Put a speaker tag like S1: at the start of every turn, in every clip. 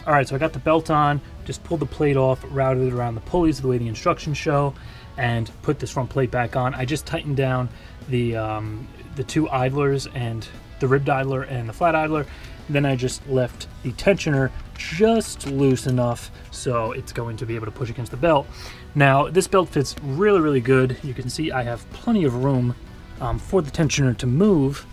S1: All right, so I got the belt on, just pulled the plate off, routed it around the pulleys the way the instructions show, and put this front plate back on. I just tightened down the two idlers, and the ribbed idler and the flat idler. Then I just left the tensioner just loose enough so it's going to be able to push against the belt. Now, this belt fits really, really good. You can see I have plenty of room for the tensioner to move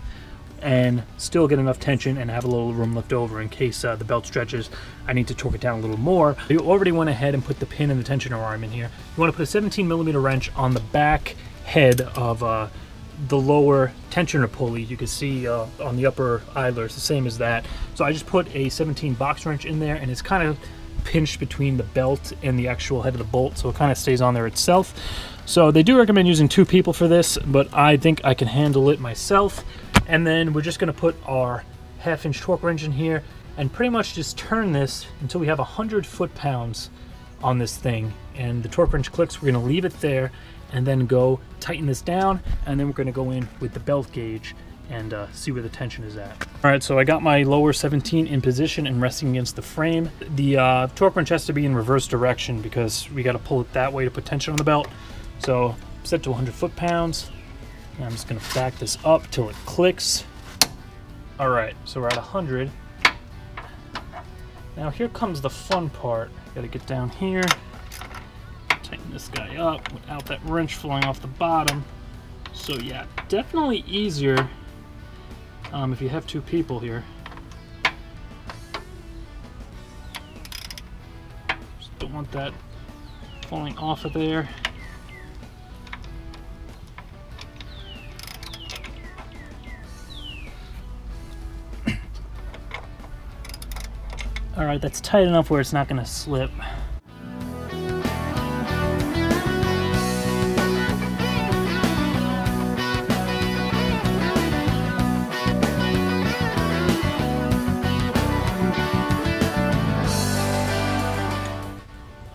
S1: and still get enough tension and have a little room left over in case the belt stretches. I need to torque it down a little more. You already went ahead and put the pin in the tensioner arm in here. You want to put a 17mm wrench on the back head of the lower tensioner pulley. You can see on the upper idler, it's the same as that. So I just put a 17 box wrench in there, and it's kind of pinched between the belt and the actual head of the bolt, so it kind of stays on there itself. So they do recommend using 2 people for this, but I think I can handle it myself. And then we're just going to put our 1/2-inch torque wrench in here and pretty much just turn this until we have 100 foot-pounds on this thing. And the torque wrench clicks, we're going to leave it there and then go tighten this down, and then we're going to go in with the belt gauge and see where the tension is at. All right, so I got my lower 17 in position and resting against the frame. The torque wrench has to be in reverse direction because we got to pull it that way to put tension on the belt. So set to 100 foot-pounds. And I'm just going to back this up till it clicks. All right, so we're at 100. Now here comes the fun part. Got to get down here, tighten this guy up without that wrench falling off the bottom. So yeah, definitely easier if you have 2 people here. Just don't want that falling off of there. All right, that's tight enough where it's not going to slip.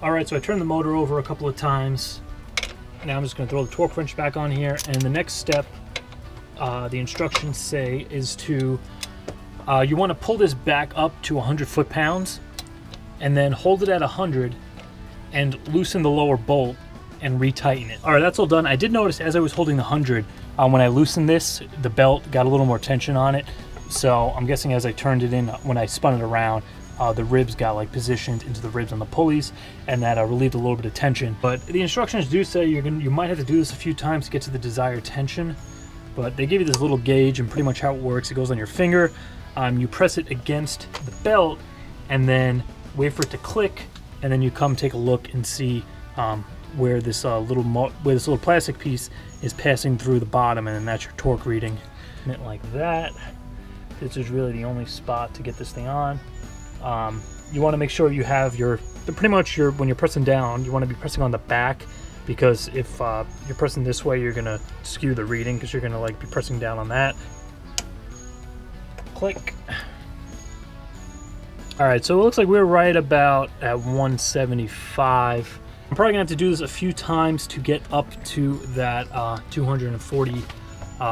S1: All right, so I turned the motor over a couple of times. Now I'm just going to throw the torque wrench back on here, and the next step, the instructions say, is to you want to pull this back up to 100 foot-pounds and then hold it at 100 and loosen the lower bolt and retighten it. All right, that's all done. I did notice as I was holding the 100, when I loosened this, the belt got a little more tension on it. So I'm guessing as I turned it in, when I spun it around, the ribs got like positioned into the ribs on the pulleys, and that relieved a little bit of tension. But the instructions do say you might have to do this a few times to get to the desired tension. But they give you this little gauge, and pretty much how it works, it goes on your finger. You press it against the belt and then wait for it to click, and then you come take a look and see where this little plastic piece is passing through the bottom, and then that's your torque reading. And it like that. This is really the only spot to get this thing on. You want to make sure you have when you're pressing down, you want to be pressing on the back, because if you're pressing this way, you're gonna skew the reading because you're gonna like be pressing down on that. Click. All right, so it looks like we're right about at 175. I'm probably gonna have to do this a few times to get up to that 240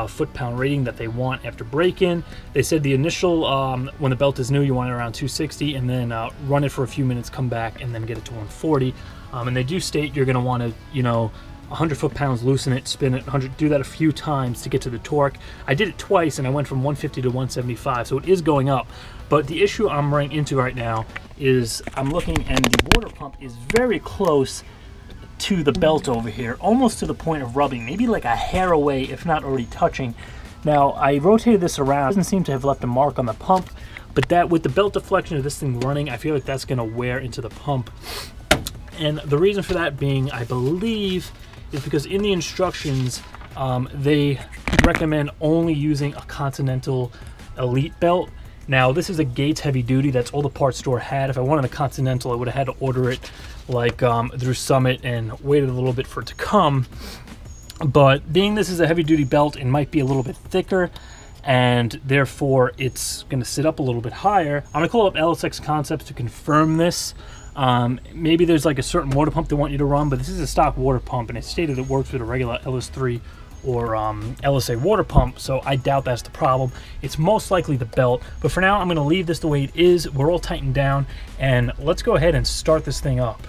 S1: foot-pound rating that they want after break-in. They said the initial, when the belt is new, you want it around 260, and then run it for a few minutes, come back, and then get it to 140. And they do state you're gonna want to, 100 foot-pounds, loosen it, spin it, 100, do that a few times to get to the torque. I did it twice, and I went from 150 to 175, so it is going up. But the issue I'm running into right now is I'm looking, and the water pump is very close to the belt over here, almost to the point of rubbing, maybe like a hair away, if not already touching. Now, I rotated this around. It doesn't seem to have left a mark on the pump, but that with the belt deflection of this thing running, I feel like that's going to wear into the pump. And the reason for that being, I believe, is because in the instructions, they recommend only using a Continental Elite belt. Now, this is a Gates Heavy Duty. That's all the parts store had. If I wanted a Continental, I would have had to order it like through Summit and waited a little bit for it to come. But being this is a heavy duty belt, it might be a little bit thicker, and therefore it's going to sit up a little bit higher. I'm going to call up LSX Concepts to confirm this. Maybe there's like a certain water pump they want you to run, but this is a stock water pump, and it stated it works with a regular LS3 or LSA water pump, so I doubt that's the problem. It's most likely the belt, but for now I'm going to leave this the way it is. We're all tightened down, and let's go ahead and start this thing up.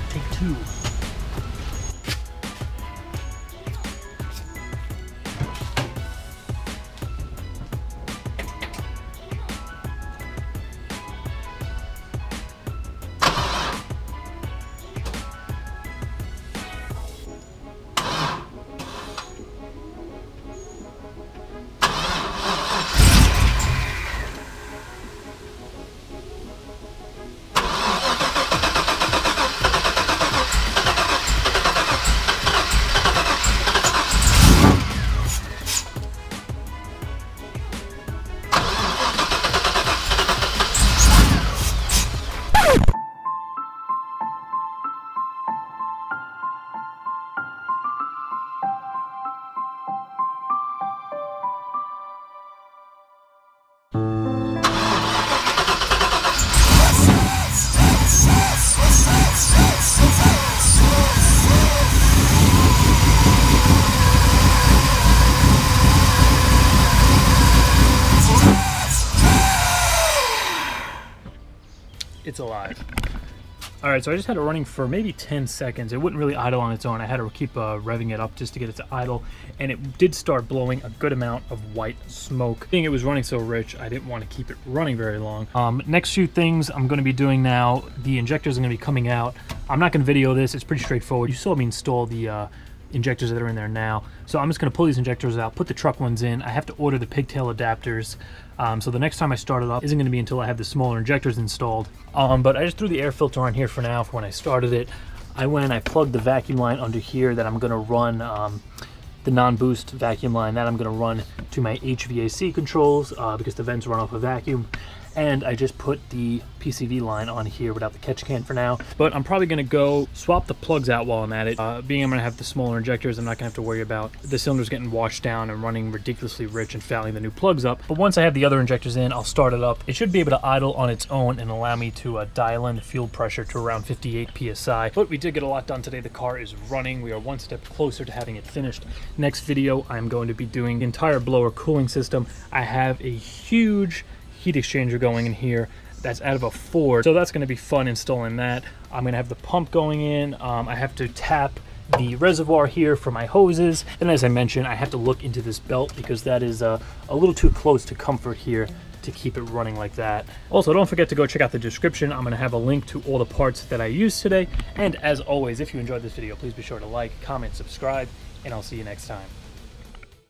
S1: Take two. It's alive. All right, so I just had it running for maybe 10 seconds. It wouldn't really idle on its own. I had to keep revving it up just to get it to idle, and it did start blowing a good amount of white smoke. Being it was running so rich, I didn't want to keep it running very long. Next few things I'm going to be doing now, the injectors are going to be coming out. I'm not going to video this. It's pretty straightforward. You saw me install the injectors that are in there now. So I'm just going to pull these injectors out, put the truck ones in. I have to order the pigtail adapters. So the next time I start it up isn't going to be until I have the smaller injectors installed. But I just threw the air filter on here for now for when I started it. I went and I plugged the vacuum line under here that I'm going to run the non-boost vacuum line that I'm going to run to my HVAC controls because the vents run off a vacuum. And I just put the PCV line on here without the catch can for now. But I'm probably going to go swap the plugs out while I'm at it. Being I'm going to have the smaller injectors, I'm not going to have to worry about the cylinders getting washed down and running ridiculously rich and fouling the new plugs up. But once I have the other injectors in, I'll start it up. It should be able to idle on its own and allow me to dial in the fuel pressure to around 58 PSI. But we did get a lot done today. The car is running. We are one step closer to having it finished. Next video, I'm going to be doing the entire blower cooling system. I have a huge heat exchanger going in here that's out of a Ford, so that's going to be fun installing that. I'm going to have the pump going in. I have to tap the reservoir here for my hoses, and as I mentioned, I have to look into this belt because that is a little too close to comfort here to keep it running like that. Also, don't forget to go check out the description. I'm going to have a link to all the parts that I used today, and as always, if you enjoyed this video, please be sure to like, comment, subscribe, and I'll see you next time.